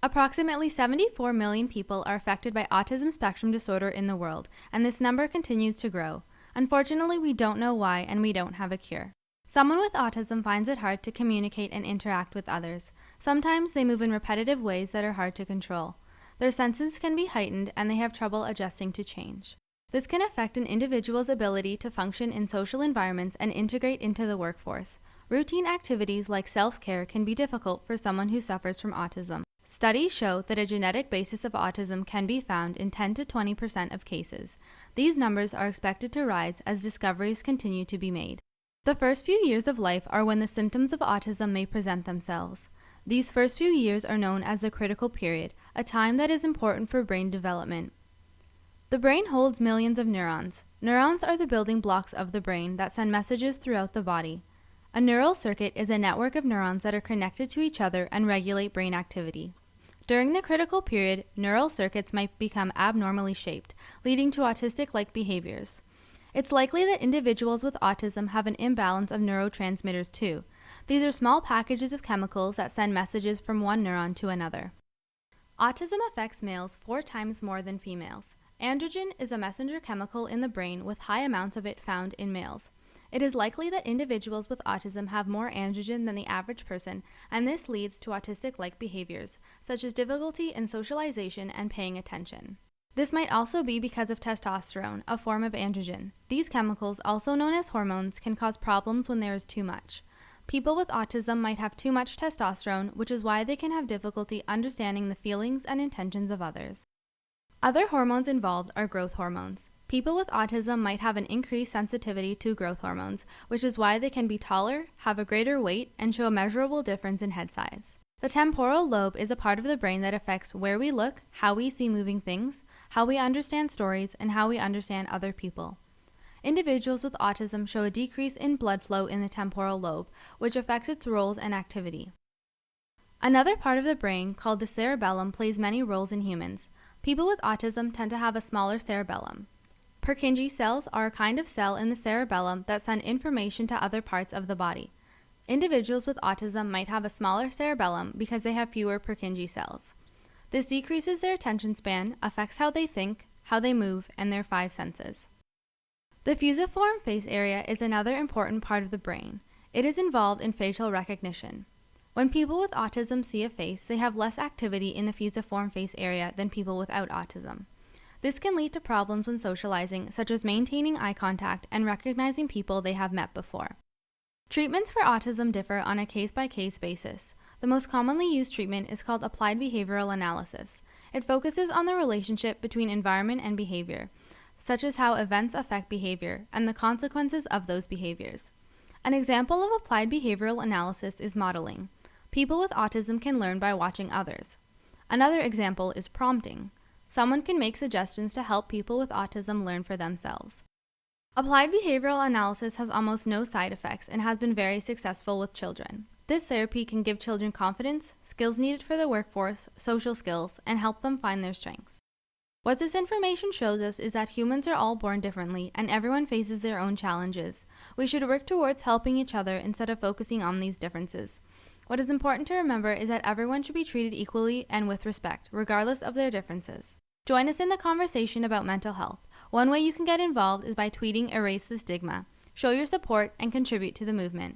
Approximately 74 million people are affected by autism spectrum disorder in the world, and this number continues to grow. Unfortunately, we don't know why, and we don't have a cure. Someone with autism finds it hard to communicate and interact with others. Sometimes they move in repetitive ways that are hard to control. Their senses can be heightened, and they have trouble adjusting to change. This can affect an individual's ability to function in social environments and integrate into the workforce. Routine activities like self-care can be difficult for someone who suffers from autism. Studies show that a genetic basis of autism can be found in 10 to 20% of cases. These numbers are expected to rise as discoveries continue to be made. The first few years of life are when the symptoms of autism may present themselves. These first few years are known as the critical period, a time that is important for brain development. The brain holds millions of neurons. Neurons are the building blocks of the brain that send messages throughout the body. A neural circuit is a network of neurons that are connected to each other and regulate brain activity. During the critical period, neural circuits might become abnormally shaped, leading to autistic-like behaviors. It's likely that individuals with autism have an imbalance of neurotransmitters too. These are small packages of chemicals that send messages from one neuron to another. Autism affects males 4 times more than females. Androgen is a messenger chemical in the brain with high amounts of it found in males. It is likely that individuals with autism have more androgen than the average person, and this leads to autistic-like behaviors, such as difficulty in socialization and paying attention. This might also be because of testosterone, a form of androgen. These chemicals, also known as hormones, can cause problems when there is too much. People with autism might have too much testosterone, which is why they can have difficulty understanding the feelings and intentions of others. Other hormones involved are growth hormones. People with autism might have an increased sensitivity to growth hormones, which is why they can be taller, have a greater weight, and show a measurable difference in head size. The temporal lobe is a part of the brain that affects where we look, how we see moving things, how we understand stories, and how we understand other people. Individuals with autism show a decrease in blood flow in the temporal lobe, which affects its roles and activity. Another part of the brain, called the cerebellum, plays many roles in humans. People with autism tend to have a smaller cerebellum. Purkinje cells are a kind of cell in the cerebellum that send information to other parts of the body. Individuals with autism might have a smaller cerebellum because they have fewer Purkinje cells. This decreases their attention span, affects how they think, how they move, and their 5 senses. The fusiform face area is another important part of the brain. It is involved in facial recognition. When people with autism see a face, they have less activity in the fusiform face area than people without autism. This can lead to problems when socializing, such as maintaining eye contact and recognizing people they have met before. Treatments for autism differ on a case-by-case basis. The most commonly used treatment is called applied behavioral analysis. It focuses on the relationship between environment and behavior, such as how events affect behavior and the consequences of those behaviors. An example of applied behavioral analysis is modeling. People with autism can learn by watching others. Another example is prompting. Someone can make suggestions to help people with autism learn for themselves. Applied behavioral analysis has almost no side effects and has been very successful with children. This therapy can give children confidence, skills needed for the workforce, social skills, and help them find their strengths. What this information shows us is that humans are all born differently and everyone faces their own challenges. We should work towards helping each other instead of focusing on these differences. What is important to remember is that everyone should be treated equally and with respect, regardless of their differences. Join us in the conversation about mental health. One way you can get involved is by tweeting Erase the Stigma. Show your support and contribute to the movement.